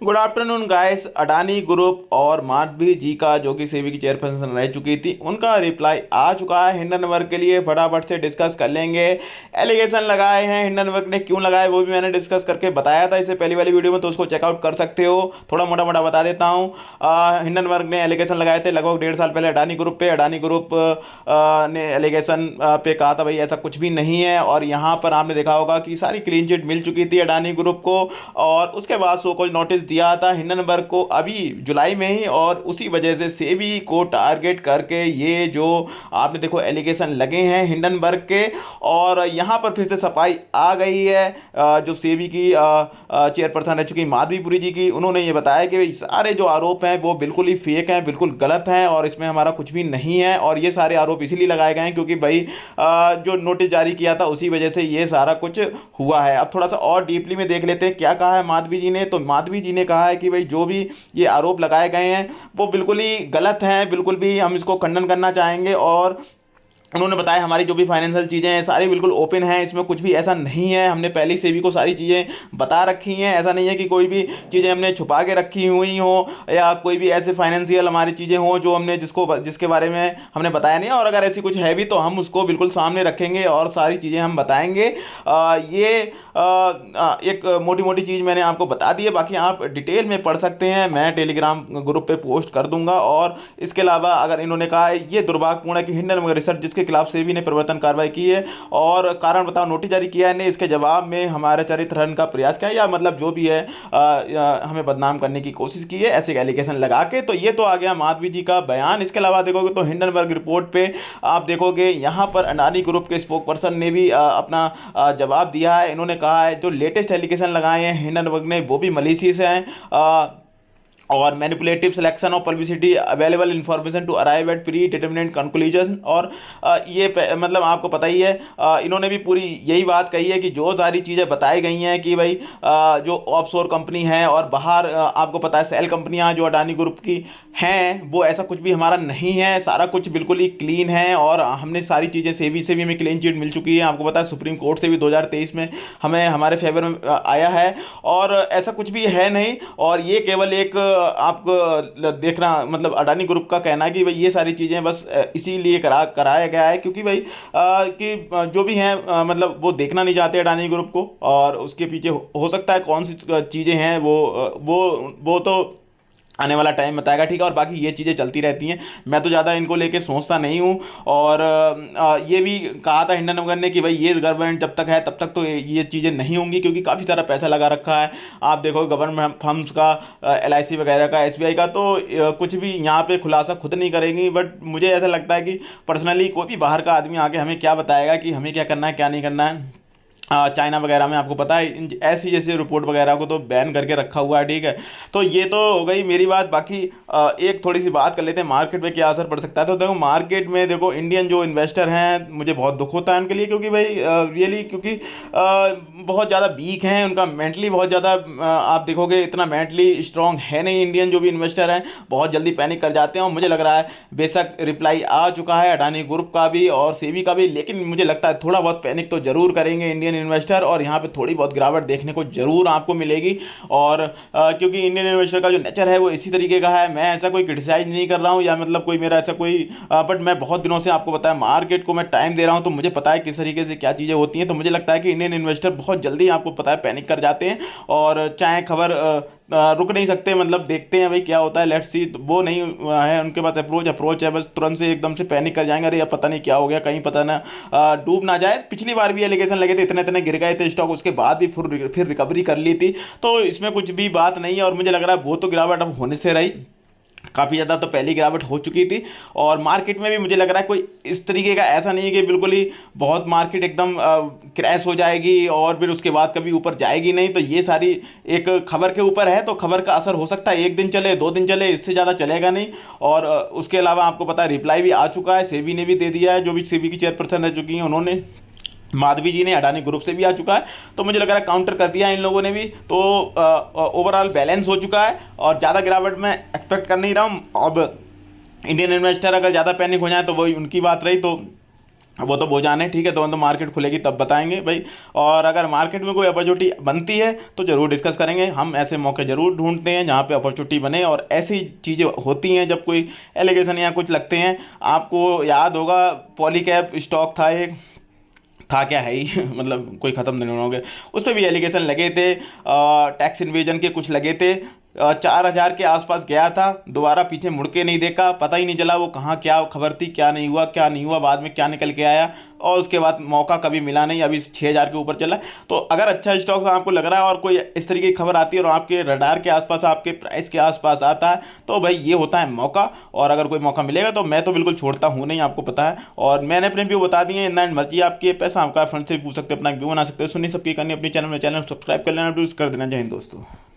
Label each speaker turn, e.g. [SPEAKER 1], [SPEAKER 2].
[SPEAKER 1] Good afternoon guys. Adani group और माधवी जी का जो कि सेबी की चेयरपर्सन रह चुकी थी, उनका रिप्लाई आ चुका है हिंडनबर्ग के लिए। फटाफट से डिस्कस कर लेंगे। एलिगेशन लगाए हैं हिंडनबर्ग ने, क्यों लगाए वो भी मैंने डिस्कस करके बताया था इससे पहली वाली वीडियो में, तो उसको चेकआउट कर सकते हो। थोड़ा मोटा मोटा बता देता हूँ। हिंडनबर्ग ने एलिगेशन लगाए थे लगभग 1.5 साल पहले अडानी ग्रुप पे। अडानी ग्रुप ने एलिगेशन पे कहा था भाई ऐसा कुछ भी नहीं है, और यहाँ पर आपने देखा होगा कि सारी क्लीन चिट मिल चुकी थी अडानी ग्रुप को, और उसके बाद सो कॉल नोटिस दिया था हिंडनबर्ग को अभी जुलाई में ही, और उसी वजह से सेबी को टारगेट करके ये जो आपने देखो एलिगेशन लगे हैं हिंडनबर्ग के। और यहाँ पर फिर से सफाई आ गई है जो सेबी की चेयरपर्सन रह चुकी माधवीपुरी जी की। उन्होंने ये बताया कि सारे जो आरोप हैं वो बिल्कुल ही फेक हैं, बिल्कुल गलत हैं, और इसमें हमारा कुछ भी नहीं है। और ये सारे आरोप इसीलिए लगाए गए हैं क्योंकि भाई जो नोटिस जारी किया था उसी वजह से ये सारा कुछ हुआ है। अब थोड़ा सा और डीपली में देख लेते हैं क्या कहा है माधवी जी ने। तो माधवी जी ने कहा है कि भाई जो भी ये आरोप लगाए गए हैं वो बिल्कुल ही गलत हैं, बिल्कुल भी हम इसको खंडन करना चाहेंगे। और उन्होंने बताया हमारी जो भी फाइनेंशियल चीज़ें हैं सारी बिल्कुल ओपन हैं, इसमें कुछ भी ऐसा नहीं है। हमने पहले ही सेबी को सारी चीज़ें बता रखी हैं। ऐसा नहीं है कि कोई भी चीज़ें हमने छुपा के रखी हुई हो, या कोई भी ऐसे फाइनेंशियल हमारी चीज़ें हों जो हमने जिसके बारे में हमने बताया नहीं है। और अगर ऐसी कुछ है भी तो हम उसको बिल्कुल सामने रखेंगे और सारी चीज़ें हम बताएंगे। ये एक मोटी मोटी चीज़ मैंने आपको बता दी है, बाकी आप डिटेल में पढ़ सकते हैं, मैं टेलीग्राम ग्रुप पे पोस्ट कर दूंगा। और इसके अलावा अगर इन्होंने कहा है ये दुर्भाग्यपूर्ण है कि हिंडनबर्ग रिसर्च जिसके खिलाफ सेबी ने परिवर्तन कार्रवाई की है और कारण बताओ नोटिस जारी किया है ने, इसके जवाब में हमारे चरित्र हनन का प्रयास किया, या मतलब जो भी है हमें बदनाम करने की कोशिश की है ऐसे एलिगेशन लगा के। तो ये तो आ गया माधवी जी का बयान। इसके अलावा देखोगे तो हिंडनबर्ग रिपोर्ट पे आप देखोगे यहाँ पर अडानी ग्रुप के स्पोक पर्सन ने भी अपना जवाब दिया है। इन्होंने कहा है जो लेटेस्ट एलिगेशन लगाए हैं हिंडनबर्ग ने वो भी मलीशियस हैं और manipulative selection of publicity available information to arrive at pre determinate conclusion. और मतलब आपको पता ही है इन्होंने भी पूरी यही बात कही है कि जो सारी चीज़ें बताई गई हैं कि भाई जो ऑफशोर कंपनी है और बाहर आपको पता है सेल कंपनियां जो अडानी ग्रुप की हैं, वो ऐसा कुछ भी हमारा नहीं है, सारा कुछ बिल्कुल ही क्लीन है। और हमने सारी चीज़ें सेबी से भी हमें क्लीन चिट मिल चुकी है। आपको पता है सुप्रीम कोर्ट से भी 2023 में हमें हमारे फेवर में आया है, और ऐसा कुछ भी है नहीं। और ये केवल एक आपको देखना मतलब अडानी ग्रुप का कहना है कि भाई ये सारी चीज़ें बस इसीलिए कराया गया है क्योंकि भाई कि जो भी हैं मतलब वो देखना नहीं चाहते अडानी ग्रुप को, और उसके पीछे हो सकता है कौन सी चीज़ें हैं वो तो आने वाला टाइम बताएगा, ठीक है। और बाकी ये चीज़ें चलती रहती हैं, मैं तो ज़्यादा इनको लेके सोचता नहीं हूँ। और ये भी कहा था हिंडनबर्ग ने कि भाई ये गवर्नमेंट जब तक है तब तक तो ये चीज़ें नहीं होंगी क्योंकि काफ़ी सारा पैसा लगा रखा है। आप देखो गवर्नमेंट फंड्स का, LIC वगैरह का, SBI का, तो कुछ भी यहाँ पे खुलासा खुद नहीं करेंगी। बट मुझे ऐसा लगता है कि पर्सनली कोई भी बाहर का आदमी आके हमें क्या बताएगा कि हमें क्या करना है क्या नहीं करना है। चाइना वगैरह में आपको पता है ऐसी जैसी रिपोर्ट वगैरह को तो बैन करके रखा हुआ है, ठीक है। तो ये तो हो गई मेरी बात। बाकी एक थोड़ी सी बात कर लेते हैं मार्केट में क्या असर पड़ सकता है। तो देखो मार्केट में देखो इंडियन जो इन्वेस्टर हैं मुझे बहुत दुख होता है उनके लिए, क्योंकि भाई रियली क्योंकि बहुत ज़्यादा वीक हैं, उनका मेंटली बहुत ज़्यादा आप देखोगे इतना मेंटली स्ट्रांग है नहीं। इंडियन जो भी इन्वेस्टर हैं बहुत जल्दी पैनिक कर जाते हैं, और मुझे लग रहा है बेशक रिप्लाई आ चुका है अडानी ग्रुप का भी और सेबी का भी, लेकिन मुझे लगता है थोड़ा बहुत पैनिक तो जरूर करेंगे इंडियन इन्वेस्टर, और यहाँ पे थोड़ी बहुत गिरावट देखने को जरूर आपको मिलेगी। और क्योंकि इंडियन इन्वेस्टर का जो नेचर है वो इसी तरीके का है। मैं ऐसा कोई क्रिटिसाइज नहीं कर रहा हूँ या मतलब कोई मेरा ऐसा कोई बट मैं बहुत दिनों से आपको पता है मार्केट को मैं टाइम दे रहा हूँ, तो मुझे पता है किस तरीके से क्या चीज़ें होती हैं। तो मुझे लगता है कि इंडियन इन्वेस्टर बहुत जल्दी आपको पता है पैनिक कर जाते हैं, और चाहे खबर रुक नहीं सकते, मतलब देखते हैं भाई क्या होता है, लेट्स सी। वो नहीं है उनके पास अप्रोच है, बस तुरंत से एकदम से पैनिक कर जाएंगे, अरे अब पता नहीं क्या हो गया, कहीं पता ना डूब ना जाए। पिछली बार भी एलिगेशन लगे थे, इतने इतने गिर गए थे स्टॉक, उसके बाद भी फिर रिकवरी कर ली थी। तो इसमें कुछ भी बात नहीं है, और मुझे लग रहा है वो तो गिरावट अब होने से रही, काफ़ी ज़्यादा तो पहली गिरावट हो चुकी थी। और मार्केट में भी मुझे लग रहा है कोई इस तरीके का ऐसा नहीं है कि बिल्कुल ही बहुत मार्केट एकदम क्रैश हो जाएगी और फिर उसके बाद कभी ऊपर जाएगी नहीं। तो ये सारी एक खबर के ऊपर है, तो खबर का असर हो सकता है 1 दिन चले 2 दिन चले, इससे ज़्यादा चलेगा नहीं। और उसके अलावा आपको पता है रिप्लाई भी आ चुका है, सेबी ने भी दे दिया है, जो भी सेबी की चेयरपर्सन रह चुकी हैं उन्होंने, माधवी जी ने अडानी ग्रुप से भी आ चुका है। तो मुझे लग रहा है काउंटर कर दिया इन लोगों ने भी, तो ओवरऑल बैलेंस हो चुका है और ज़्यादा गिरावट मैं एक्सपेक्ट कर नहीं रहा हूँ। अब इंडियन इन्वेस्टर अगर ज़्यादा पैनिक हो जाए तो वही उनकी बात रही। तो वो तो जाने, ठीक है, तो मार्केट खुलेगी तब बताएंगे भाई। और अगर मार्केट में कोई अपॉर्चुनिटी बनती है तो ज़रूर डिस्कस करेंगे। हम ऐसे मौके ज़रूर ढूंढते हैं जहाँ पे अपॉर्चुनिटी बने, और ऐसी चीज़ें होती हैं जब कोई एलिगेशन या कुछ लगते हैं। आपको याद होगा पॉलीकैब स्टॉक था एक, था क्या है ही मतलब कोई ख़त्म नहीं हो गया, उस पर भी एलिगेशन लगे थे, टैक्स इन्वेजन के कुछ लगे थे। 4,000 के आसपास गया था, दोबारा पीछे मुड़ के नहीं देखा, पता ही नहीं चला वो कहाँ क्या खबर थी, क्या नहीं हुआ क्या नहीं हुआ, बाद में क्या निकल के आया, और उसके बाद मौका कभी मिला नहीं, अभी 6,000 के ऊपर चला। तो अगर अच्छा स्टॉक आपको लग रहा है और कोई इस तरीके की खबर आती है और आपके रडार के आसपास, आपके प्राइस के आसपास आता है, तो भाई ये होता है मौका। और अगर कोई मौका मिलेगा तो मैं तो बिल्कुल छोड़ता हूँ नहीं, आपको पता है। और मैंने अपने व्यू बता दिए, इन एंड मर्जी आपकी, पैसा आपका, फ्रेंड से भी पूछ सकते हो, अपना व्यू बना सकते हो, सुनिए सबकी करनी अपनी चैनल में, चैनल सब्सक्राइब कर लेना, कर देना। जय हिंद दोस्तों।